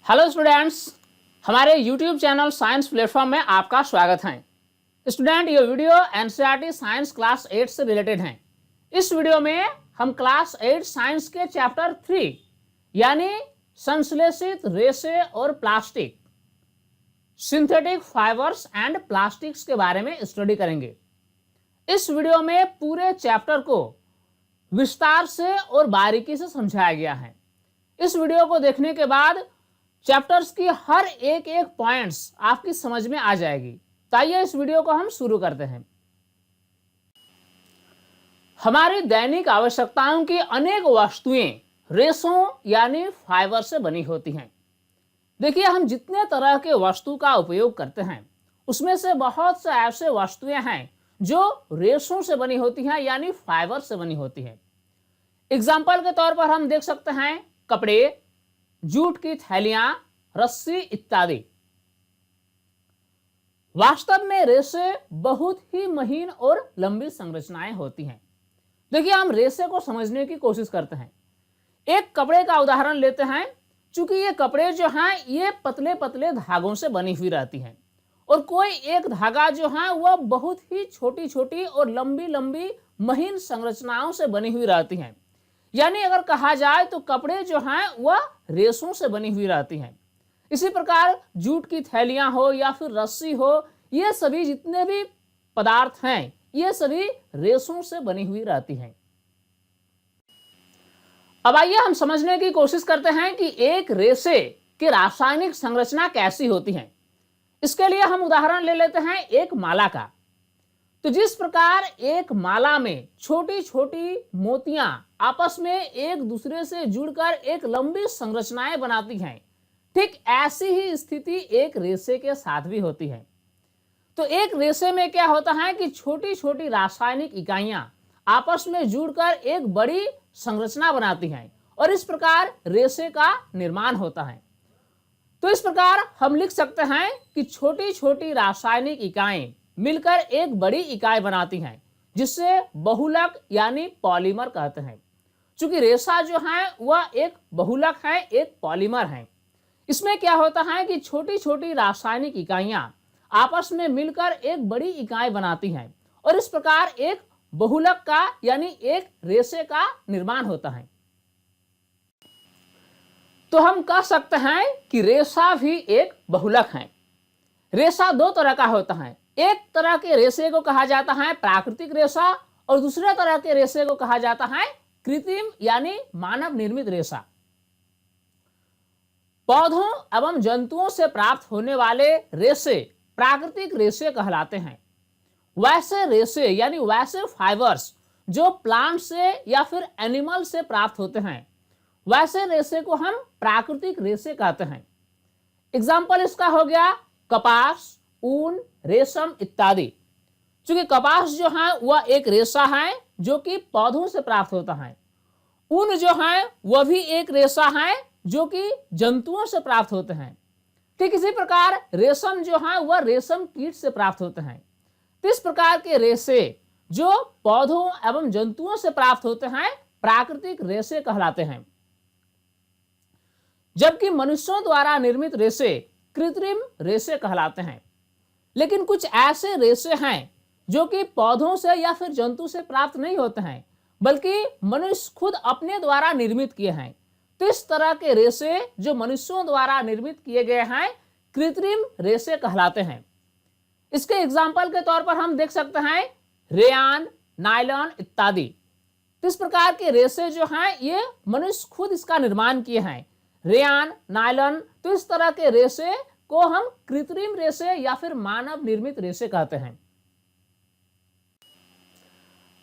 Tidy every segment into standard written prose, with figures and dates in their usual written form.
Hello students, हमारे YouTube channel science platform में आपका स्वागत है। स्टूडेंट, ये वीडियो एनसीईआरटी साइंस क्लास 8 से रिलेटेड है। इस वीडियो में हम क्लास 8 साइंस के चैप्टर 3 यानी संश्लेषित रेशे और plastic, synthetic fibres and plastics के बारे में स्टडी करेंगे। इस वीडियो में पूरे चैप्टर को विस्तार से और बारीकी से समझाया गया है। इस वीडियो को देखने के बाद चैप्टर्स की हर एक पॉइंट्स आपकी समझ में आ जाएगी। तो आइए इस वीडियो को हम शुरू करते हैं। हमारी दैनिक आवश्यकताओं की अनेक वस्तुएं रेशों यानी फाइबर से बनी होती हैं। देखिए, हम जितने तरह के वस्तु का उपयोग करते हैं उसमें से बहुत से ऐसे वस्तुएं हैं जो रेशों से बनी होती हैं यानी फाइबर से बनी होती हैं। एग्जाम्पल के तौर पर हम देख सकते हैं कपड़े, जूट की थैलियां, रस्सी इत्यादि। वास्तव में रेशे बहुत ही महीन और लंबी संरचनाएं होती हैं। देखिए, हम रेशे को समझने की कोशिश करते हैं। एक कपड़े का उदाहरण लेते हैं। चूंकि ये कपड़े जो हैं ये पतले पतले धागों से बनी हुई रहती हैं और कोई एक धागा जो है वह बहुत ही छोटी छोटी और लंबी लंबी महीन संरचनाओं से बनी हुई रहती हैं। यानी अगर कहा जाए तो कपड़े जो हैं वह रेशों से बनी हुई रहती हैं। इसी प्रकार जूट की थैलियां हो या फिर रस्सी हो, ये सभी जितने भी पदार्थ हैं ये सभी रेशों से बनी हुई रहती हैं। अब आइए हम समझने की कोशिश करते हैं कि एक रेशे की रासायनिक संरचना कैसी होती है। इसके लिए हम उदाहरण ले लेते हैं एक माला का। तो जिस प्रकार एक माला में छोटी छोटी मोतियां आपस में एक दूसरे से जुड़कर एक लंबी संरचनाएं बनाती हैं, ठीक ऐसी ही स्थिति एक रेशे के साथ भी होती है। तो एक रेशे में क्या होता है कि छोटी छोटी रासायनिक इकाइयां आपस में जुड़कर एक बड़ी संरचना बनाती हैं और इस प्रकार रेशे का निर्माण होता है। तो इस प्रकार हम लिख सकते हैं कि छोटी छोटी रासायनिक इकाइयां मिलकर एक बड़ी इकाई बनाती हैं जिससे बहुलक यानी पॉलीमर कहते हैं। चूंकि रेशा जो है वह एक बहुलक है, एक पॉलीमर है। इसमें क्या होता है कि छोटी छोटी रासायनिक इकाइयां आपस में मिलकर एक बड़ी इकाई बनाती हैं और इस प्रकार एक बहुलक का यानी एक रेशे का निर्माण होता है। तो हम कह सकते हैं कि रेशा भी एक बहुलक है। रेशा दो तरह का होता है। एक तरह के रेशे को कहा जाता है प्राकृतिक रेशा और दूसरे तरह के रेशे को कहा जाता है कृत्रिम यानी मानव निर्मित रेशा। पौधों एवं जंतुओं से प्राप्त होने वाले रेशे प्राकृतिक रेशे कहलाते हैं। वैसे रेशे यानी वैसे फाइबर्स जो प्लांट से या फिर एनिमल से प्राप्त होते हैं, वैसे रेशे को हम प्राकृतिक रेशे कहते हैं। एग्जाम्पल इसका हो गया कपास, ऊन, रेशम इत्यादि। चूंकि कपास जो है वह एक रेशा है जो कि पौधों से प्राप्त होता है। ऊन जो है वह भी एक रेशा है जो कि जंतुओं से प्राप्त होते हैं। ठीक इसी प्रकार रेशम जो है वह रेशम कीट से प्राप्त होते हैं। तो इस प्रकार के रेशे जो पौधों एवं जंतुओं से प्राप्त होते हैं प्राकृतिक रेशे कहलाते हैं। जबकि मनुष्यों द्वारा निर्मित रेशे कृत्रिम रेशे कहलाते हैं। लेकिन कुछ ऐसे रेशे हैं जो कि पौधों से या फिर जंतु से प्राप्त नहीं होते हैं बल्कि मनुष्य खुद अपने द्वारा निर्मित किए हैं। तो इस तरह के रेशे जो मनुष्यों द्वारा निर्मित किए गए हैं कृत्रिम रेशे कहलाते हैं। इसके एग्जाम्पल के तौर पर हम देख सकते हैं रेयान, नायलॉन इत्यादि। तो इस प्रकार के रेशे जो हैं ये मनुष्य खुद इसका निर्माण किए हैं। रेयान, नायलॉन, तो इस तरह के रेशे को हम कृत्रिम रेशे या फिर मानव निर्मित रेशे कहते हैं।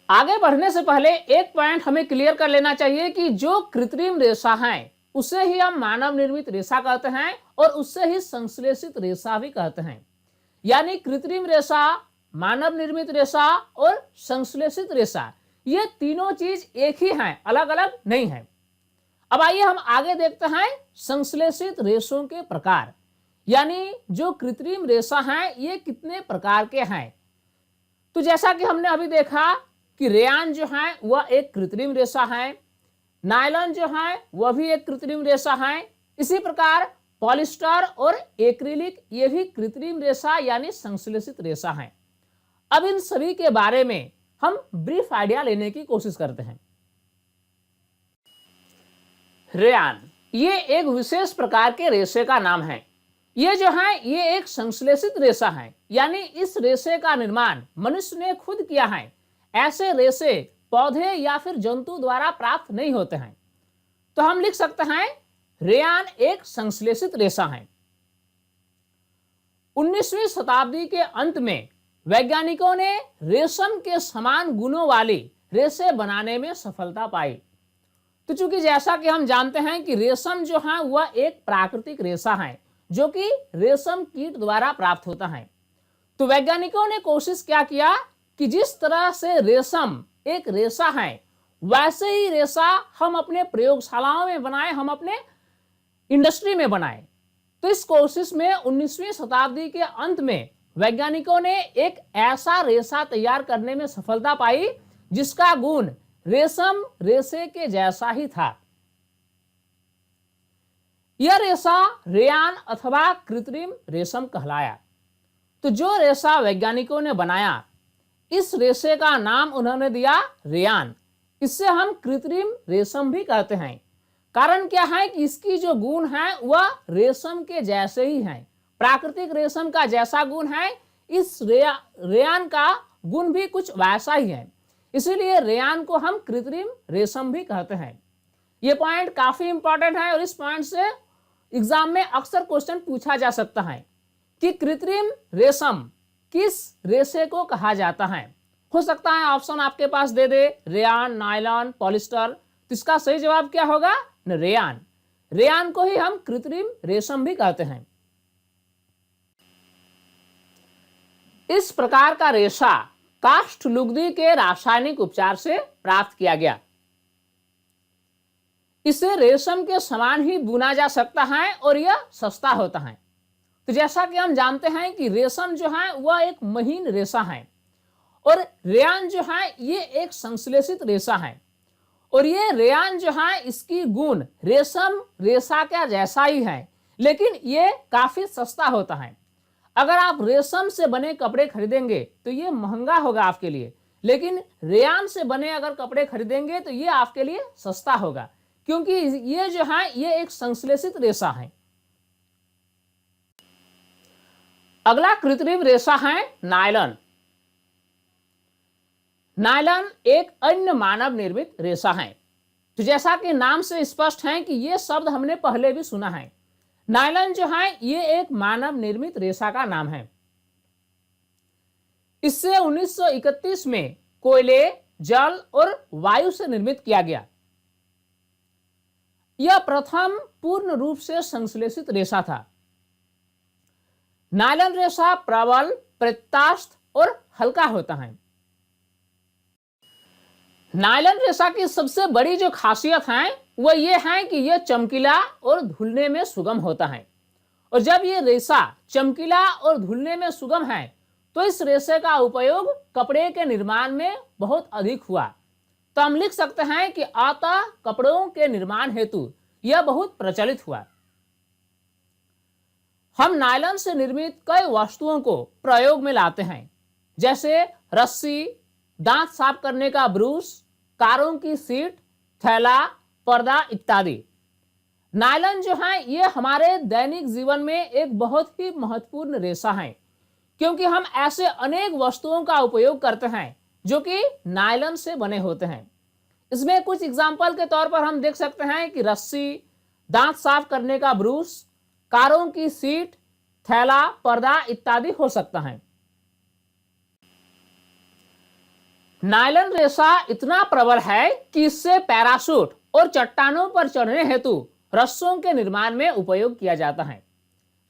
आगे बढ़ने से पहले एक पॉइंट हमें क्लियर कर लेना चाहिए कि जो कृत्रिम रेशा है उसे ही हम मानव निर्मित रेशा कहते हैं और उससे ही संश्लेषित रेशा भी कहते हैं। यानी कृत्रिम रेशा, मानव निर्मित रेशा और संश्लेषित रेशा, ये तीनों चीज एक ही हैं, अलग अलग नहीं है। अब आइए हम आगे देखते हैं संश्लेषित रेशों के प्रकार, यानी जो कृत्रिम रेशा है ये कितने प्रकार के हैं। तो जैसा कि हमने अभी देखा कि रेयान जो है वह एक कृत्रिम रेशा है, नायलॉन जो है वह भी एक कृत्रिम रेशा है। इसी प्रकार पॉलिस्टर और एक्रिलिक ये भी कृत्रिम रेशा यानी संश्लेषित रेशा हैं। अब इन सभी के बारे में हम ब्रीफ आइडिया लेने की कोशिश करते हैं। रेयान ये एक विशेष प्रकार के रेशे का नाम है। ये जो है ये एक संश्लेषित रेशा है, यानी इस रेशे का निर्माण मनुष्य ने खुद किया है। ऐसे रेशे पौधे या फिर जंतु द्वारा प्राप्त नहीं होते हैं। तो हम लिख सकते हैं रेयान एक संश्लेषित रेशा है। 19वीं शताब्दी के अंत में वैज्ञानिकों ने रेशम के समान गुणों वाली रेशे बनाने में सफलता पाई। तो चूंकि जैसा कि हम जानते हैं कि रेशम जो है वह एक प्राकृतिक रेशा है जो कि रेशम कीट द्वारा प्राप्त होता है। तो वैज्ञानिकों ने कोशिश क्या किया कि जिस तरह से रेशम एक रेशा है वैसे ही रेशा हम अपने प्रयोगशालाओं में बनाए, हम अपने इंडस्ट्री में बनाए। तो इस कोशिश में 19वीं शताब्दी के अंत में वैज्ञानिकों ने एक ऐसा रेशा तैयार करने में सफलता पाई जिसका गुण रेशम रेशे के जैसा ही था। यह रेशा रेयान अथवा कृत्रिम रेशम कहलाया। तो जो रेशा वैज्ञानिकों ने बनाया इस रेशे का नाम उन्होंने दिया रेयान। इससे हम कृत्रिम रेशम भी कहते हैं। कारण क्या है कि इसकी जो गुण है वह रेशम के जैसे ही है। प्राकृतिक रेशम का जैसा गुण है इस रेयान का गुण भी कुछ वैसा ही है, इसीलिए रेयान को हम कृत्रिम रेशम भी कहते हैं। यह पॉइंट काफी इंपॉर्टेंट है और इस पॉइंट से एग्जाम में अक्सर क्वेश्चन पूछा जा सकता है कि कृत्रिम रेशम किस रेशे को कहा जाता है। हो सकता है ऑप्शन आपके पास दे दे रेयान, नायलॉन, पॉलिस्टर। तो इसका सही जवाब क्या होगा? रेयान। रेयान को ही हम कृत्रिम रेशम भी कहते हैं। इस प्रकार का रेशा काष्ठलुगदी के रासायनिक उपचार से प्राप्त किया गया। इसे रेशम के समान ही बुना जा सकता है और यह सस्ता होता है। तो जैसा कि हम जानते हैं कि रेशम जो है वह एक महीन रेशा है और रेयान जो है ये एक संश्लेषित रेशा है। और ये रेयान जो है इसकी गुण रेशम रेशा का जैसा ही है, लेकिन ये काफी सस्ता होता है। अगर आप रेशम से बने कपड़े खरीदेंगे तो ये महंगा होगा आपके लिए, लेकिन रेयान से बने अगर कपड़े खरीदेंगे तो ये आपके लिए सस्ता होगा, क्योंकि ये जो है ये एक संश्लेषित रेशा है। अगला कृत्रिम रेशा है नायलॉन। नायलॉन एक अन्य मानव निर्मित रेशा है। तो जैसा कि नाम से स्पष्ट है कि यह शब्द हमने पहले भी सुना है। नायलॉन जो है ये एक मानव निर्मित रेशा का नाम है। इससे 1931 में कोयले, जल और वायु से निर्मित किया गया। यह प्रथम पूर्ण रूप से संश्लेषित रेशा था। नायलॉन रेशा प्रबल, प्रत्यास्थ और हल्का होता है। नायलॉन रेशा की सबसे बड़ी जो खासियत है वह यह है कि यह चमकीला और धुलने में सुगम होता है। और जब यह रेशा चमकीला और धुलने में सुगम है तो इस रेशे का उपयोग कपड़े के निर्माण में बहुत अधिक हुआ। तो हम लिख सकते हैं कि अतः कपड़ों के निर्माण हेतु यह बहुत प्रचलित हुआ। हम नायलॉन से निर्मित कई वस्तुओं को प्रयोग में लाते हैं, जैसे रस्सी, दांत साफ करने का ब्रश, कारों की सीट, थैला, पर्दा इत्यादि। नायलॉन जो है ये हमारे दैनिक जीवन में एक बहुत ही महत्वपूर्ण रेशा है, क्योंकि हम ऐसे अनेक वस्तुओं का उपयोग करते हैं जो कि नायलॉन से बने होते हैं। इसमें कुछ एग्जाम्पल के तौर पर हम देख सकते हैं कि रस्सी, दांत साफ करने का ब्रश, कारों की सीट, थैला, पर्दा इत्यादि हो सकता है। नायलॉन रेशा इतना प्रबल है कि इससे पैराशूट और चट्टानों पर चढ़ने हेतु रस्सों के निर्माण में उपयोग किया जाता है।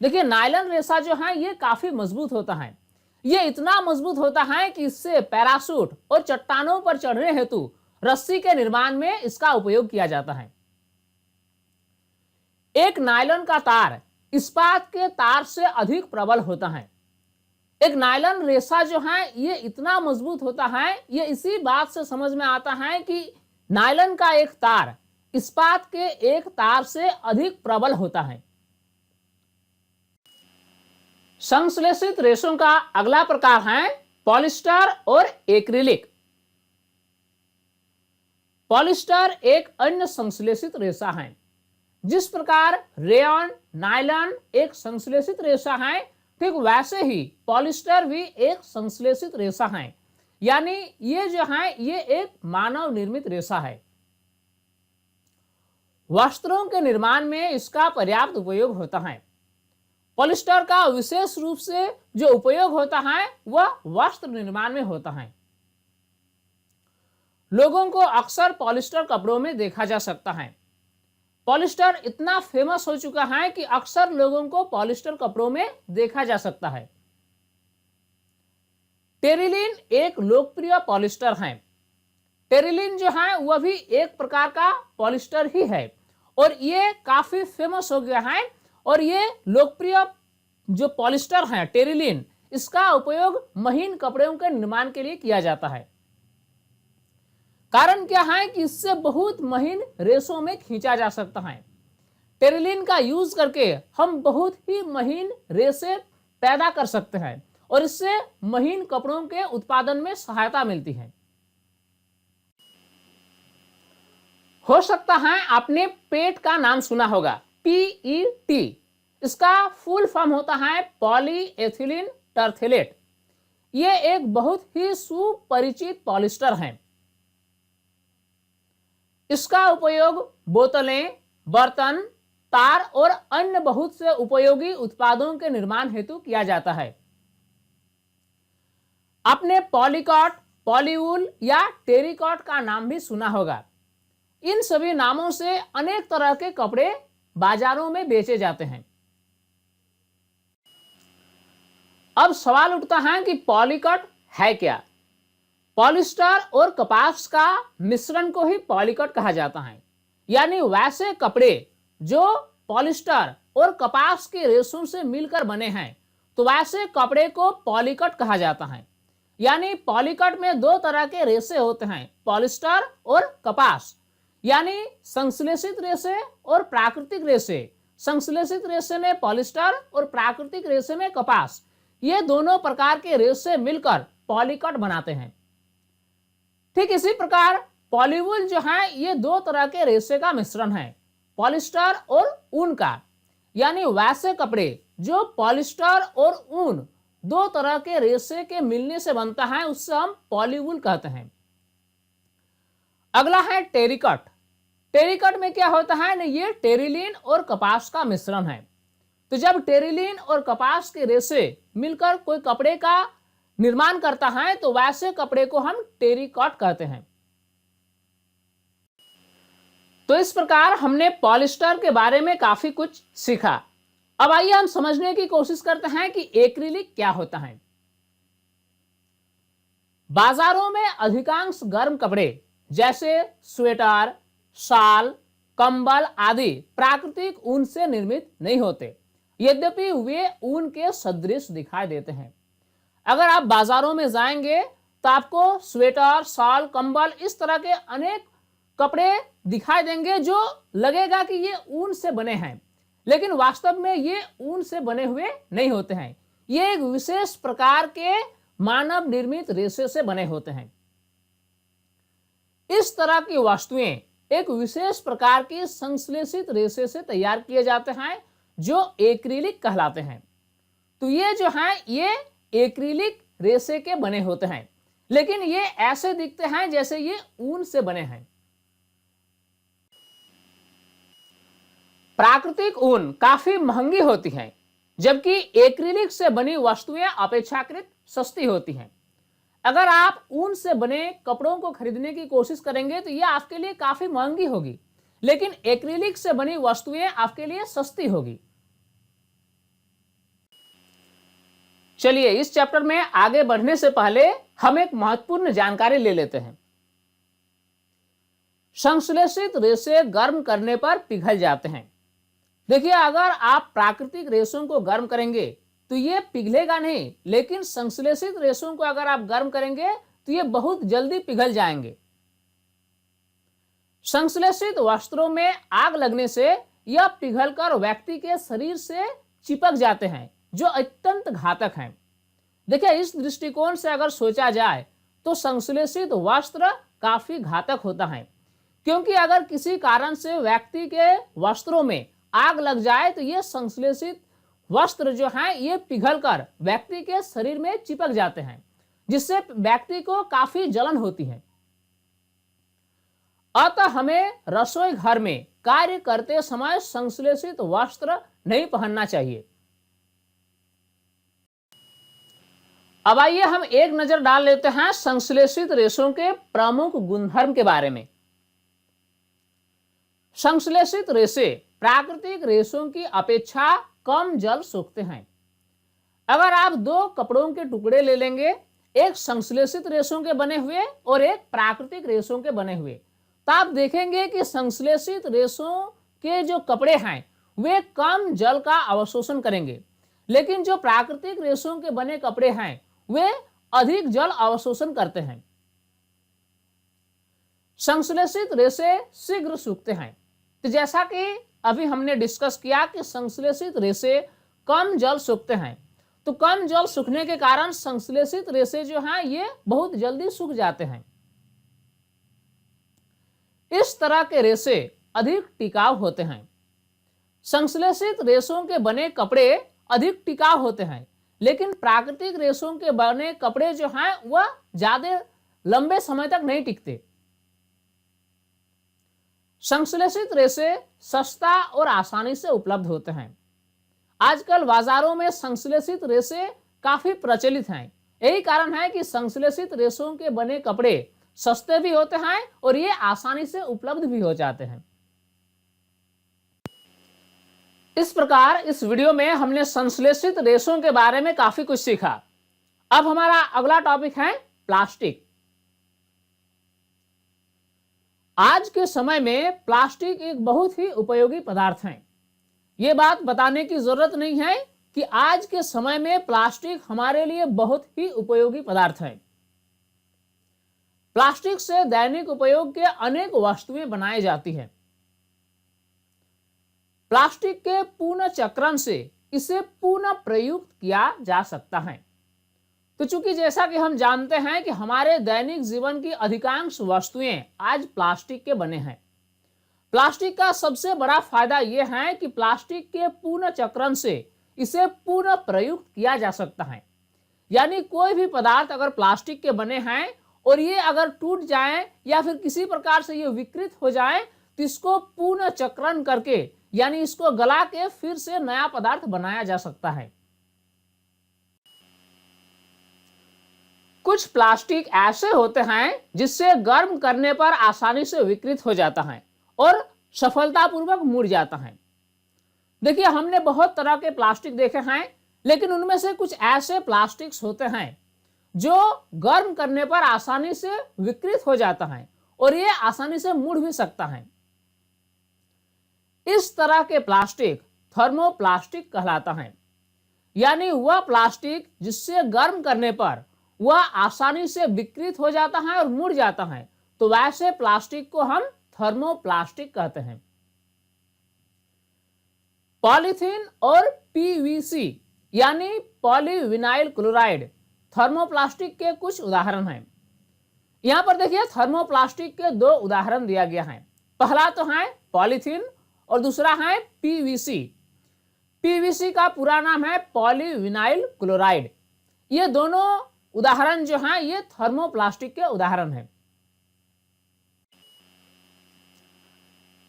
देखिए नायलॉन रेशा जो है ये काफी मजबूत होता है। ये इतना मजबूत होता है कि इससे पैराशूट और चट्टानों पर चढ़ने हेतु रस्सी के निर्माण में इसका उपयोग किया जाता है। एक नायलॉन का तार इस्पात के तार से अधिक प्रबल होता है। एक नायलॉन रेशा जो है ये इतना मजबूत होता है, ये इसी बात से समझ में आता है कि नायलॉन का एक तार इस्पात के एक तार से अधिक प्रबल होता है। संश्लेषित रेशों का अगला प्रकार है पॉलिस्टर और एक्रिलिक। पॉलिस्टर एक अन्य संश्लेषित रेशा है। जिस प्रकार रेयन, नायलॉन एक संश्लेषित रेशा है, ठीक वैसे ही पॉलिस्टर भी एक संश्लेषित रेशा है। यानी ये जो है ये एक मानव निर्मित रेशा है। वस्त्रों के निर्माण में इसका पर्याप्त उपयोग होता है। पॉलिस्टर का विशेष रूप से जो उपयोग होता है वह वस्त्र निर्माण में होता है। लोगों को अक्सर पॉलिस्टर कपड़ों में देखा जा सकता है। पॉलिस्टर इतना फेमस हो चुका है कि अक्सर लोगों को पॉलिस्टर कपड़ों में देखा जा सकता है। टेरिलिन एक लोकप्रिय पॉलिस्टर है। टेरिलिन जो है वह भी एक प्रकार का पॉलिस्टर ही है और ये काफी फेमस हो गया है। और ये लोकप्रिय जो पॉलिस्टर है टेरिलिन, इसका उपयोग महीन कपड़ों के निर्माण के लिए किया जाता है। कारण क्या है कि इससे बहुत महीन रेशों में खींचा जा सकता है। टेरिलिन का यूज करके हम बहुत ही महीन रेशे पैदा कर सकते हैं और इससे महीन कपड़ों के उत्पादन में सहायता मिलती है। हो सकता है आपने पेट का नाम सुना होगा, PET। इसका फुल फॉर्म होता है पॉलीएथिलीन टरथेलेट। ये एक बहुत ही सुपरिचित पॉलिस्टर है। इसका उपयोग बोतलें, बर्तन, तार और अन्य बहुत से उपयोगी उत्पादों के निर्माण हेतु किया जाता है। आपने पॉलीकॉट, पॉलीवूल या टेरिकॉट का नाम भी सुना होगा। इन सभी नामों से अनेक तरह के कपड़े बाजारों में बेचे जाते हैं। अब सवाल उठता है कि पॉलीकॉट है क्या? पॉलिस्टर और कपास का मिश्रण को ही पॉलीकॉट कहा जाता है। यानी वैसे कपड़े जो पॉलिस्टर और कपास के रेशों से मिलकर बने हैं, तो वैसे कपड़े को पॉलीकॉट कहा जाता है। यानी पॉलीकॉट में दो तरह के रेशे होते हैं, पॉलिस्टर और कपास। यानी संश्लेषित रेशे और प्राकृतिक रेशे। संश्लेषित रेशे में पॉलिस्टर और प्राकृतिक रेशे में कपास। ये दोनों प्रकार के रेशे मिलकर पॉलीकॉट बनाते हैं। ठीक इसी प्रकार पॉलीवूल जो है ये दो तरह के रेशे का मिश्रण है, पॉलिस्टर और ऊन का। यानी वैसे कपड़े जो पॉलिस्टर और ऊन दो तरह के रेशे के मिलने से बनता है, उससे हम पॉलीवूल कहते हैं। अगला है टेरिकॉट। टेरिकॉट में क्या होता है ना, ये टेरिलिन और कपास का मिश्रण है। तो जब टेरिलिन और कपास के रेशे मिलकर कोई कपड़े का निर्माण करता है, तो वैसे कपड़े को हम टेरिकॉट कहते हैं। तो इस प्रकार हमने पॉलिस्टर के बारे में काफी कुछ सीखा। अब आइए हम समझने की कोशिश करते हैं कि एक्रिलिक क्या होता है। बाजारों में अधिकांश गर्म कपड़े जैसे स्वेटर, शाल, कंबल आदि प्राकृतिक ऊन से निर्मित नहीं होते, यद्यपि वे ऊन के सदृश दिखाई देते हैं। अगर आप बाजारों में जाएंगे तो आपको स्वेटर, शाल, कंबल इस तरह के अनेक कपड़े दिखाई देंगे जो लगेगा कि ये ऊन से बने हैं, लेकिन वास्तव में ये ऊन से बने हुए नहीं होते हैं। ये एक विशेष प्रकार के मानव निर्मित रेशे से बने होते हैं। इस तरह की वस्तुएं एक विशेष प्रकार की संश्लेषित रेशे से तैयार किए जाते हैं जो एक्रिलिक कहलाते हैं। तो ये जो है ये एक्रिलिक रेशे के बने होते हैं, लेकिन ये ऐसे दिखते हैं जैसे ये ऊन से बने हैं। प्राकृतिक ऊन काफी महंगी होती है, जबकि एक्रिलिक से बनी वस्तुएं अपेक्षाकृत सस्ती होती हैं। अगर आप ऊन से बने कपड़ों को खरीदने की कोशिश करेंगे तो यह आपके लिए काफी महंगी होगी, लेकिन एक्रिलिक से बनी वस्तुएं आपके लिए सस्ती होगी। चलिए इस चैप्टर में आगे बढ़ने से पहले हम एक महत्वपूर्ण जानकारी ले लेते हैं। संश्लेषित रेशे गर्म करने पर पिघल जाते हैं। देखिए, अगर आप प्राकृतिक रेशों को गर्म करेंगे तो ये पिघलेगा नहीं, लेकिन संश्लेषित रेशों को अगर आप गर्म करेंगे तो ये बहुत जल्दी पिघल जाएंगे। संश्लेषित वस्त्रों में आग लगने से यह पिघलकर व्यक्ति के शरीर से चिपक जाते हैं, जो अत्यंत घातक हैं। देखिए, इस दृष्टिकोण से अगर सोचा जाए तो संश्लेषित वस्त्र काफी घातक होता है, क्योंकि अगर किसी कारण से व्यक्ति के वस्त्रों में आग लग जाए तो ये संश्लेषित वस्त्र जो हैं ये पिघलकर व्यक्ति के शरीर में चिपक जाते हैं, जिससे व्यक्ति को काफी जलन होती है। अतः हमें रसोई घर में कार्य करते समय संश्लेषित वस्त्र नहीं पहनना चाहिए। अब आइए हम एक नजर डाल लेते हैं संश्लेषित रेशों के प्रमुख गुणधर्म के बारे में। संश्लेषित रेशे प्राकृतिक रेशों की अपेक्षा कम जल सोखते हैं। अगर आप दो कपड़ों के टुकड़े ले लेंगे, एक संश्लेषित रेशों के बने हुए और एक प्राकृतिक रेशों के बने हुए, तो आप देखेंगे कि संश्लेषित रेशों के जो कपड़े हैं वे कम जल का अवशोषण करेंगे, लेकिन जो प्राकृतिक रेशों के बने कपड़े हैं वे अधिक जल अवशोषण करते हैं। संश्लेषित रेशे शीघ्र सूखते हैं। तो जैसा कि अभी हमने डिस्कस किया कि संश्लेषित रेशे कम जल सूखते हैं, तो कम जल सूखने के कारण संश्लेषित रेशे जो हैं ये बहुत जल्दी सूख जाते हैं। इस तरह के रेशे अधिक टिकाऊ होते हैं। संश्लेषित रेशों के बने कपड़े अधिक टिकाऊ होते हैं, लेकिन प्राकृतिक रेशों के बने कपड़े जो हैं वह ज्यादा लंबे समय तक नहीं टिकते। संश्लेषित रेशे सस्ता और आसानी से उपलब्ध होते हैं। आजकल बाजारों में संश्लेषित रेशे काफी प्रचलित हैं। यही कारण है कि संश्लेषित रेशों के बने कपड़े सस्ते भी होते हैं और ये आसानी से उपलब्ध भी हो जाते हैं। इस प्रकार इस वीडियो में हमने संश्लेषित रेशों के बारे में काफी कुछ सीखा। अब हमारा अगला टॉपिक है प्लास्टिक। आज के समय में प्लास्टिक एक बहुत ही उपयोगी पदार्थ है। ये बात बताने की जरूरत नहीं है कि आज के समय में प्लास्टिक हमारे लिए बहुत ही उपयोगी पदार्थ है। प्लास्टिक से दैनिक उपयोग के अनेक वस्तुएं बनाई जाती हैं। प्लास्टिक के पुनः चक्रण से इसे पुनः प्रयुक्त किया जा सकता है। तो चूंकि जैसा कि हम जानते हैं कि हमारे दैनिक जीवन की अधिकांश वस्तुएं आज प्लास्टिक के बने हैं। प्लास्टिक का सबसे बड़ा फायदा यह है कि प्लास्टिक के पुनः चक्रण से इसे पुनः प्रयुक्त किया जा सकता है। यानी कोई भी पदार्थ अगर प्लास्टिक के बने हैं और ये अगर टूट जाए या फिर किसी प्रकार से ये विकृत हो जाए तो इसको पुनः चक्रण करके यानी इसको गला के फिर से नया पदार्थ बनाया जा सकता है। कुछ प्लास्टिक ऐसे होते हैं जिससे गर्म करने पर आसानी से विकृत हो जाता है और सफलतापूर्वक मुड़ जाता है। देखिए, हमने बहुत तरह के प्लास्टिक देखे हैं, लेकिन उनमें से कुछ ऐसे प्लास्टिक्स होते हैं जो गर्म करने पर आसानी से विकृत हो जाता है और ये आसानी से मुड़ भी सकता है। इस तरह के प्लास्टिक थर्मोप्लास्टिक कहलाता है। यानी वह प्लास्टिक जिससे गर्म करने पर वह आसानी से विकृत हो जाता है और मुड़ जाता है, तो वैसे प्लास्टिक को हम थर्मोप्लास्टिक कहते हैं। पॉलीथीन और पीवीसी यानी पॉलीविनाइल क्लोराइड थर्मोप्लास्टिक के कुछ उदाहरण हैं। यहां पर देखिए, थर्मोप्लास्टिक के दो उदाहरण दिया गया है। पहला तो है पॉलीथीन और दूसरा है पीवीसी। पीवीसी का पूरा नाम है पॉलीविनाइल क्लोराइड। ये दोनों उदाहरण जो हैं ये थर्मोप्लास्टिक के उदाहरण हैं।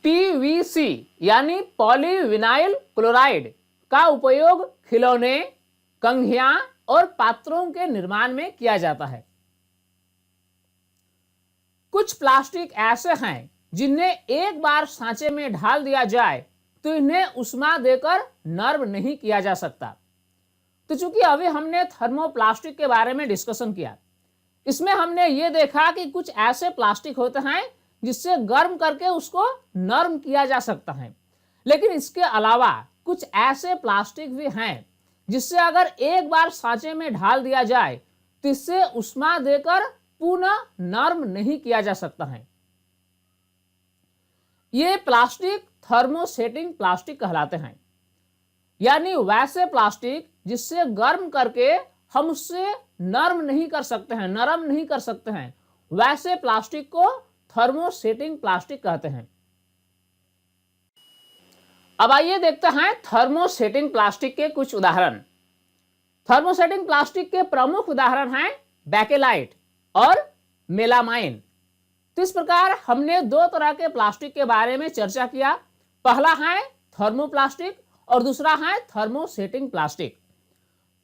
पीवीसी यानी पॉलीविनाइल क्लोराइड का उपयोग खिलौने, कंघियां और पात्रों के निर्माण में किया जाता है। कुछ प्लास्टिक ऐसे हैं जिन्हें एक बार सांचे में ढाल दिया जाए तो इन्हें उष्मा देकर नर्म नहीं किया जा सकता। तो चूंकि अभी हमने थर्मोप्लास्टिक के बारे में डिस्कशन किया, इसमें हमने ये देखा कि कुछ ऐसे प्लास्टिक होते हैं जिससे गर्म करके उसको नर्म किया जा सकता है, लेकिन इसके अलावा कुछ ऐसे प्लास्टिक भी हैं जिससे अगर एक बार सांचे में ढाल दिया जाए तो इससे उष्मा देकर पुनः नर्म नहीं किया जा सकता है। ये प्लास्टिक थर्मोसेटिंग प्लास्टिक कहलाते हैं। यानी वैसे प्लास्टिक जिससे गर्म करके हम उससे नरम नहीं कर सकते हैं, नरम नहीं कर सकते हैं, वैसे प्लास्टिक को थर्मोसेटिंग प्लास्टिक कहते हैं। अब आइए देखते हैं थर्मोसेटिंग प्लास्टिक के कुछ उदाहरण। थर्मोसेटिंग प्लास्टिक के प्रमुख उदाहरण हैं बेकेलाइट और मेलामाइन। तो इस प्रकार हमने दो तरह के प्लास्टिक के बारे में चर्चा किया। पहला है थर्मोप्लास्टिक और दूसरा है थर्मोसेटिंग प्लास्टिक।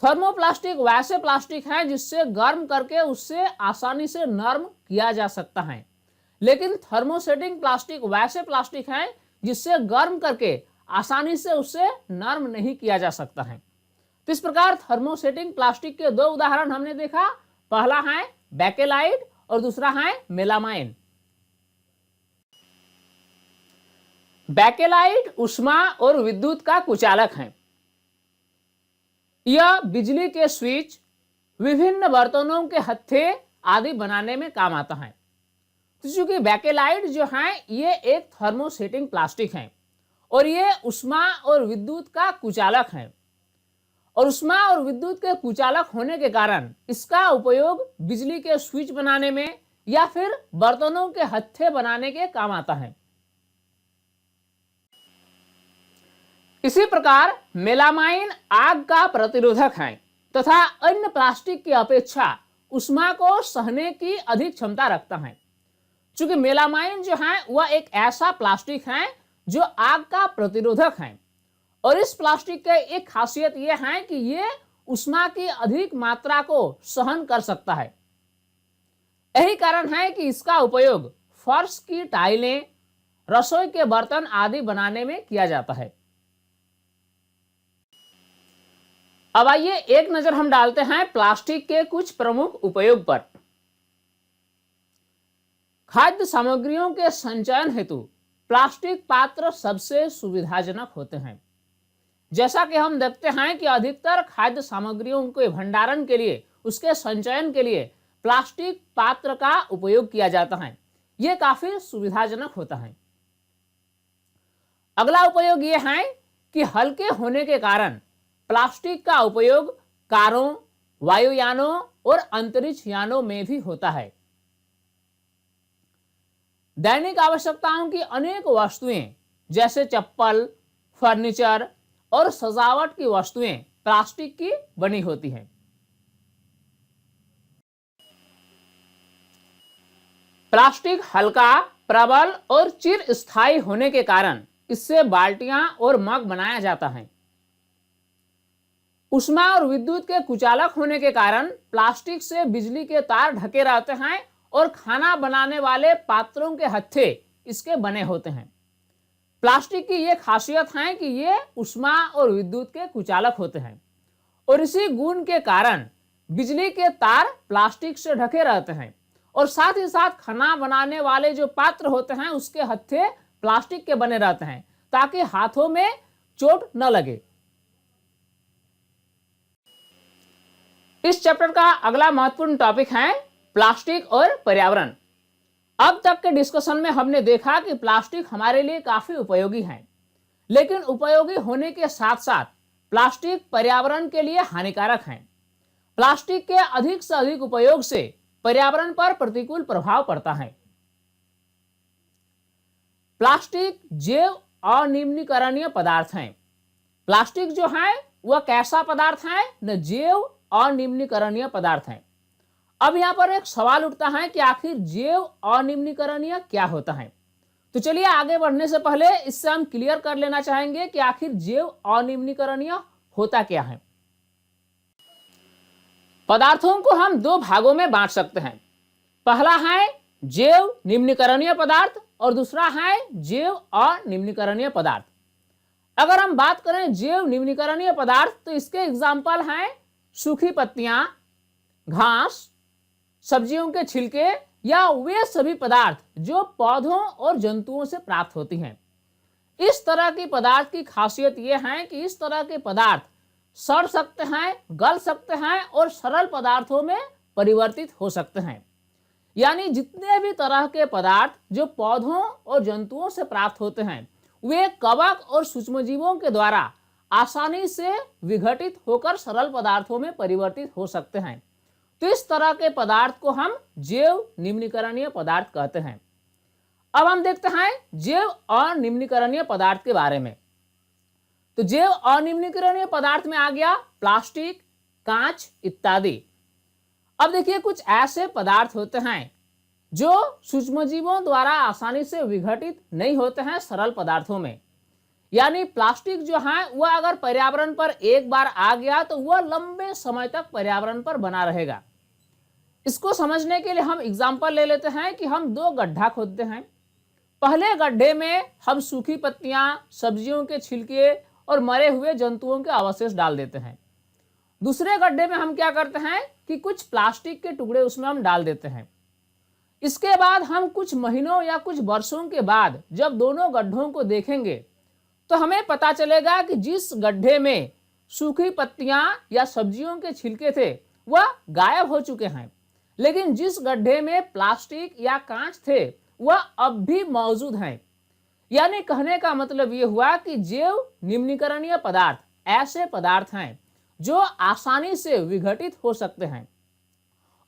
थर्मोप्लास्टिक वैसे प्लास्टिक हैं जिससे गर्म करके उससे आसानी से नरम किया जा सकता है, लेकिन थर्मोसेटिंग प्लास्टिक वैसे प्लास्टिक हैं जिससे गर्म करके आसानी से उससे नरम नहीं किया जा सकता है। तो इस प्रकार थर्मोसेटिंग प्लास्टिक के दो उदाहरण हमने देखा। पहला है बेकेलाइट और दूसरा है मेलामाइन। बेकेलाइट ऊष्मा और विद्युत का कुचालक है। यह बिजली के स्विच, विभिन्न बर्तनों के हत्थे आदि बनाने में काम आता है। तो चूंकि बेकेलाइट जो है ये एक थर्मोसेटिंग प्लास्टिक है और ये ऊष्मा और विद्युत का कुचालक है, और ऊष्मा और विद्युत के कुचालक होने के कारण इसका उपयोग बिजली के स्विच बनाने में या फिर बर्तनों के हत्थे बनाने के काम आता है। इसी प्रकार मेलामाइन आग का प्रतिरोधक है तथा अन्य प्लास्टिक की अपेक्षा ऊष्मा को सहने की अधिक क्षमता रखता है। चूंकि मेलामाइन जो है वह एक ऐसा प्लास्टिक है जो आग का प्रतिरोधक है, और इस प्लास्टिक की एक खासियत यह है कि ये ऊष्मा की अधिक मात्रा को सहन कर सकता है। यही कारण है कि इसका उपयोग फर्श की टाइलें, रसोई के बर्तन आदि बनाने में किया जाता है। अब आइए एक नजर हम डालते हैं प्लास्टिक के कुछ प्रमुख उपयोग पर। खाद्य सामग्रियों के संचयन हेतु प्लास्टिक पात्र सबसे सुविधाजनक होते हैं। जैसा कि हम देखते हैं कि अधिकतर खाद्य सामग्रियों के भंडारण के लिए, उसके संचयन के लिए प्लास्टिक पात्र का उपयोग किया जाता है। यह काफी सुविधाजनक होता है। अगला उपयोग यह है कि हल्के होने के कारण प्लास्टिक का उपयोग कारों, वायुयानों और अंतरिक्ष यानों में भी होता है। दैनिक आवश्यकताओं की अनेक वस्तुएं जैसे चप्पल, फर्नीचर और सजावट की वस्तुएं प्लास्टिक की बनी होती हैं। प्लास्टिक हल्का, प्रबल और चिरस्थायी होने के कारण इससे बाल्टियां और मग बनाया जाता है। ऊष्मा और विद्युत के कुचालक होने के कारण प्लास्टिक से बिजली के तार ढके रहते हैं और खाना बनाने वाले पात्रों के हत्थे इसके बने होते हैं। प्लास्टिक की यह खासियत है कि ये ऊष्मा और विद्युत के कुचालक होते हैं, और इसी गुण के कारण बिजली के तार प्लास्टिक से ढके रहते हैं, और साथ ही साथ खाना बनाने वाले जो पात्र होते हैं उसके हत्थे प्लास्टिक के बने रहते हैं ताकि हाथों में चोट न लगे। इस चैप्टर का अगला महत्वपूर्ण टॉपिक है प्लास्टिक और पर्यावरण। अब तक के डिस्कशन में हमने देखा कि प्लास्टिक हमारे लिए काफी उपयोगी है, लेकिन उपयोगी होने के साथ साथ प्लास्टिक पर्यावरण के लिए हानिकारक है। प्लास्टिक के अधिक से अधिक उपयोग से पर्यावरण पर प्रतिकूल प्रभाव पड़ता है। प्लास्टिक जैव अनिम्नीकरणीय पदार्थ है। प्लास्टिक जो है वह कैसा पदार्थ है? न जैव अनिम्नीकरणीय पदार्थ है। अब यहाँ पर एक सवाल उठता है कि आखिर जैव अनिम्नीकरणीय क्या होता है। तो चलिए आगे बढ़ने से पहले इससे हम क्लियर कर लेना चाहेंगे कि आखिर जैव अनिम्नीकरणीय होता क्या है। पदार्थों को हम दो भागों में बांट सकते हैं। पहला है जैव निम्नीकरणीय पदार्थ और दूसरा है जैव अनिम्नीकरणीय पदार्थ। अगर हम बात करें जैव निम्नीकरणीय पदार्थ तो इसके एग्जाम्पल हैं सूखी पत्तियां, घास, सब्जियों के छिलके या वे सभी पदार्थ जो पौधों और जंतुओं से प्राप्त होती हैं। इस तरह की पदार्थ की खासियत यह है कि इस तरह के पदार्थ सड़ सकते हैं, गल सकते हैं और सरल पदार्थों में परिवर्तित हो सकते हैं। यानी जितने भी तरह के पदार्थ जो पौधों और जंतुओं से प्राप्त होते हैं वे कवक और सूक्ष्मजीवों के द्वारा आसानी से विघटित होकर सरल पदार्थों में परिवर्तित हो सकते हैं। तो इस तरह के पदार्थ को हम जैव निम्नीकरणीय पदार्थ कहते हैं। अब हम देखते हैं जैव अनिम्नीकरणीय पदार्थ के बारे में। तो जैव अनिम्नीकरणीय पदार्थ में आ गया प्लास्टिक, कांच इत्यादि। अब देखिए कुछ ऐसे पदार्थ होते हैं जो सूक्ष्मजीवों द्वारा आसानी से विघटित नहीं होते हैं सरल पदार्थों में। यानी प्लास्टिक जो है वह अगर पर्यावरण पर एक बार आ गया तो वह लंबे समय तक पर्यावरण पर बना रहेगा। इसको समझने के लिए हम एग्जाम्पल ले लेते हैं कि हम दो गड्ढा खोदते हैं। पहले गड्ढे में हम सूखी पत्तियां, सब्जियों के छिलके और मरे हुए जंतुओं के अवशेष डाल देते हैं। दूसरे गड्ढे में हम क्या करते हैं कि कुछ प्लास्टिक के टुकड़े उसमें हम डाल देते हैं। इसके बाद हम कुछ महीनों या कुछ वर्षों के बाद जब दोनों गड्ढों को देखेंगे तो हमें पता चलेगा कि जिस गड्ढे में सूखी पत्तियां या सब्जियों के छिलके थे वह गायब हो चुके हैं, लेकिन जिस गड्ढे में प्लास्टिक या कांच थे वह अब भी मौजूद हैं। यानी कहने का मतलब यह हुआ कि जैव निम्नीकरणीय पदार्थ ऐसे पदार्थ हैं जो आसानी से विघटित हो सकते हैं,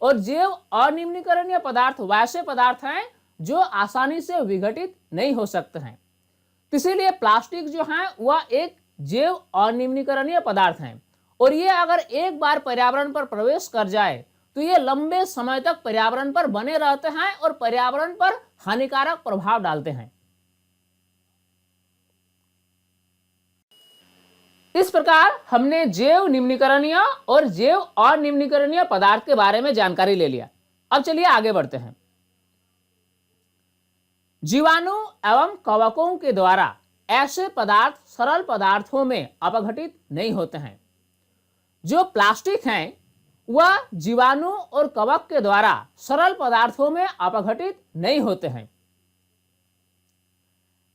और जैव अनिम्नीकरणीय पदार्थ वैसे पदार्थ हैं जो आसानी से विघटित नहीं हो सकते हैं। इसीलिए प्लास्टिक जो है वह एक जैव अनिम्नीकरणीय पदार्थ है, और ये अगर एक बार पर्यावरण पर प्रवेश कर जाए तो ये लंबे समय तक पर्यावरण पर बने रहते हैं और पर्यावरण पर हानिकारक प्रभाव डालते हैं। इस प्रकार हमने जैव निम्नीकरणीय और जैव अनिम्नीकरणीय पदार्थ के बारे में जानकारी ले लिया। अब चलिए आगे बढ़ते हैं। जीवाणु एवं कवकों के द्वारा ऐसे पदार्थ सरल पदार्थों में अपघटित नहीं होते हैं। जो प्लास्टिक हैं वह जीवाणु और कवक के द्वारा सरल पदार्थों में अपघटित नहीं होते हैं।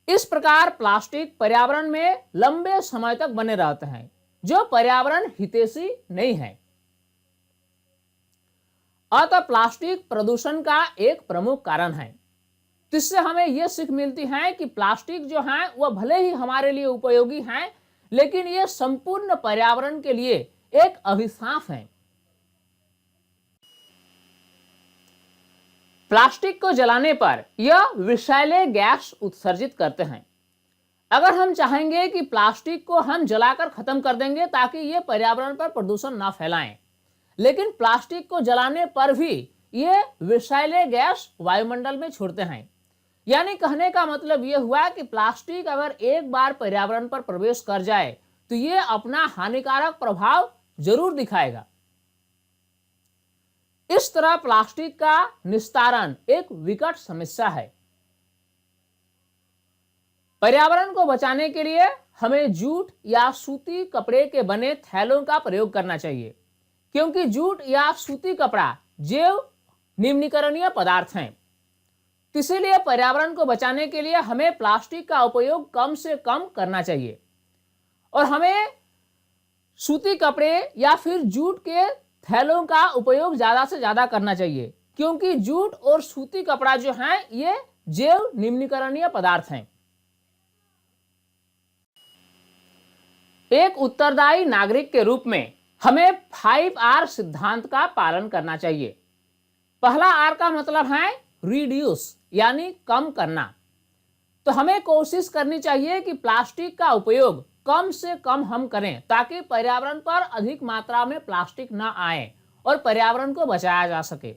इस प्रकार प्लास्टिक पर्यावरण में लंबे समय तक बने रहते हैं, जो पर्यावरण हितैषी नहीं है। अतः प्लास्टिक प्रदूषण का एक प्रमुख कारण है। इससे हमें यह सीख मिलती है कि प्लास्टिक जो है वह भले ही हमारे लिए उपयोगी है, लेकिन यह संपूर्ण पर्यावरण के लिए एक अभिशाप है। प्लास्टिक को जलाने पर यह विषैले गैस उत्सर्जित करते हैं। अगर हम चाहेंगे कि प्लास्टिक को हम जलाकर खत्म कर देंगे ताकि ये पर्यावरण पर प्रदूषण ना फैलाएं, लेकिन प्लास्टिक को जलाने पर भी ये विषैले गैस वायुमंडल में छोड़ते हैं। यानी कहने का मतलब यह हुआ कि प्लास्टिक अगर एक बार पर्यावरण पर प्रवेश कर जाए तो ये अपना हानिकारक प्रभाव जरूर दिखाएगा। इस तरह प्लास्टिक का निस्तारण एक विकट समस्या है। पर्यावरण को बचाने के लिए हमें जूट या सूती कपड़े के बने थैलों का प्रयोग करना चाहिए, क्योंकि जूट या सूती कपड़ा जैव निम्नीकरणीय पदार्थ हैं। इसीलिए पर्यावरण को बचाने के लिए हमें प्लास्टिक का उपयोग कम से कम करना चाहिए, और हमें सूती कपड़े या फिर जूट के थैलों का उपयोग ज्यादा से ज्यादा करना चाहिए, क्योंकि जूट और सूती कपड़ा जो है ये जैव निम्नीकरणीय पदार्थ हैं। एक उत्तरदायी नागरिक के रूप में हमें 5R सिद्धांत का पालन करना चाहिए। पहला R का मतलब है रिड्यूस, यानी कम करना। तो हमें कोशिश करनी चाहिए कि प्लास्टिक का उपयोग कम से कम हम करें, ताकि पर्यावरण पर अधिक मात्रा में प्लास्टिक न आए और पर्यावरण को बचाया जा सके।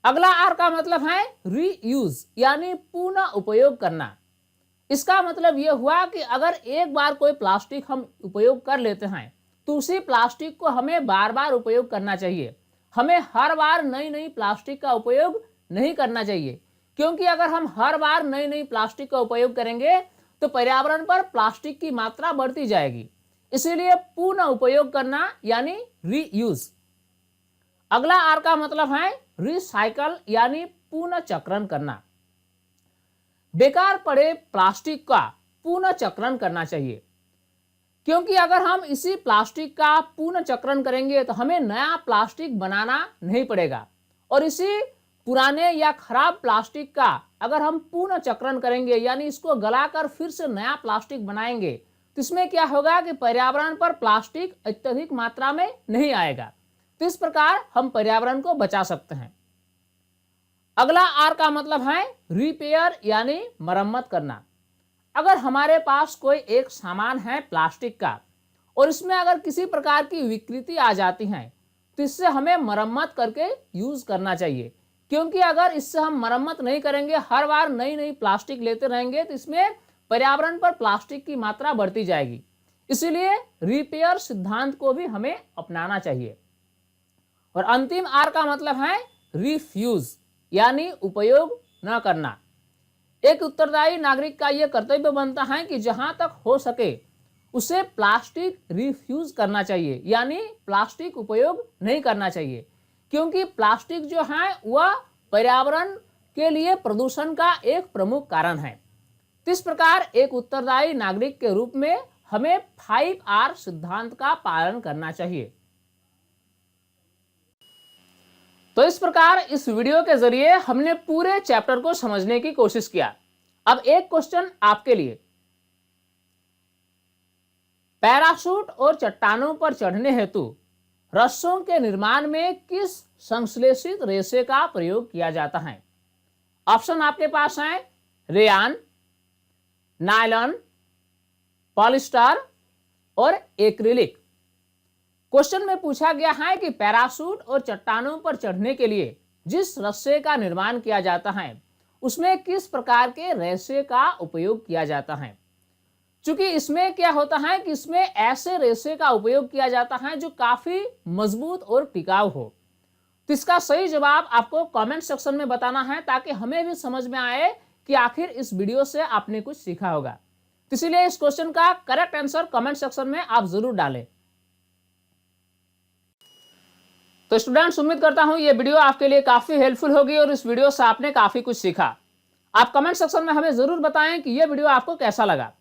अगला R का मतलब है रीयूज, यानी पुनः उपयोग करना। इसका मतलब यह हुआ कि अगर एक बार कोई प्लास्टिक हम उपयोग कर लेते हैं तो उसी प्लास्टिक को हमें बार बार उपयोग करना चाहिए। हमें हर बार नई नई प्लास्टिक का उपयोग नहीं करना चाहिए, क्योंकि अगर हम हर बार नई नई प्लास्टिक का उपयोग करेंगे तो पर्यावरण पर प्लास्टिक की मात्रा बढ़ती जाएगी। इसीलिए पुनः उपयोग करना यानी रीयूज। अगला R का मतलब है रिसाइकल, यानी पुनः चक्रण करना। बेकार पड़े प्लास्टिक का पुनः चक्रण करना चाहिए, क्योंकि अगर हम इसी प्लास्टिक का पुनः चक्रण करेंगे तो हमें नया प्लास्टिक बनाना नहीं पड़ेगा, और इसी पुराने या खराब प्लास्टिक का अगर हम पुनः चक्रण करेंगे यानी इसको गलाकर फिर से नया प्लास्टिक बनाएंगे तो तो इसमें क्या होगा कि पर्यावरण पर प्लास्टिक अत्यधिक मात्रा में नहीं आएगा। तो इस प्रकार हम पर्यावरण को बचा सकते हैं। अगला आर का मतलब है रिपेयर यानी मरम्मत करना। अगर हमारे पास कोई एक सामान है प्लास्टिक का और इसमें अगर किसी प्रकार की विकृति आ जाती है तो इससे हमें मरम्मत करके यूज करना चाहिए, क्योंकि अगर इससे हम मरम्मत नहीं करेंगे, हर बार नई नई प्लास्टिक लेते रहेंगे तो इसमें पर्यावरण पर प्लास्टिक की मात्रा बढ़ती जाएगी। इसीलिए रिपेयर सिद्धांत को भी हमें अपनाना चाहिए। और अंतिम आर का मतलब है रिफ्यूज यानी उपयोग न करना। एक उत्तरदायी नागरिक का यह कर्तव्य बनता है कि जहां तक हो सके उसे प्लास्टिक रिफ्यूज करना चाहिए, यानी प्लास्टिक उपयोग नहीं करना चाहिए, क्योंकि प्लास्टिक जो है वह पर्यावरण के लिए प्रदूषण का एक प्रमुख कारण है। इस प्रकार एक उत्तरदायी नागरिक के रूप में हमें 5R सिद्धांत का पालन करना चाहिए। तो इस प्रकार इस वीडियो के जरिए हमने पूरे चैप्टर को समझने की कोशिश किया। अब एक क्वेश्चन आपके लिए, पैराशूट और चट्टानों पर चढ़ने हेतु रस्सों के निर्माण में किस संश्लेषित रेशे का प्रयोग किया जाता है? ऑप्शन आपके पास है रेयान, नायलॉन, पॉलिस्टर और एक्रिलिक। क्वेश्चन में पूछा गया है कि पैराशूट और चट्टानों पर चढ़ने के लिए जिस रस्से का निर्माण किया जाता है उसमें किस प्रकार के रेशे का उपयोग किया जाता है। चूंकि इसमें क्या होता है कि इसमें ऐसे रेशे का उपयोग किया जाता है जो काफी मजबूत और टिकाऊ हो। तो इसका सही जवाब आपको कमेंट सेक्शन में बताना है, ताकि हमें भी समझ में आए कि आखिर इस वीडियो से आपने कुछ सीखा होगा। तो इसीलिए इस क्वेश्चन का करेक्ट आंसर कमेंट सेक्शन में आप जरूर डालें। तो स्टूडेंट्स, उम्मीद करता हूं ये वीडियो आपके लिए काफी हेल्पफुल होगी और इस वीडियो से आपने काफी कुछ सीखा। आप कमेंट सेक्शन में हमें जरूर बताएं कि ये वीडियो आपको कैसा लगा।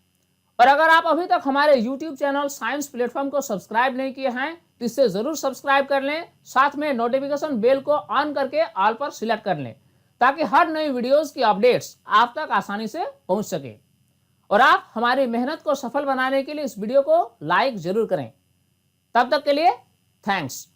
और अगर आप अभी तक हमारे YouTube चैनल साइंस प्लेटफॉर्म को सब्सक्राइब नहीं किए हैं तो इसे जरूर सब्सक्राइब कर लें, साथ में नोटिफिकेशन बेल को ऑन करके ऑल पर सिलेक्ट कर लें, ताकि हर नई वीडियोस की अपडेट्स आप तक आसानी से पहुंच सके। और आप हमारी मेहनत को सफल बनाने के लिए इस वीडियो को लाइक जरूर करें। तब तक के लिए थैंक्स।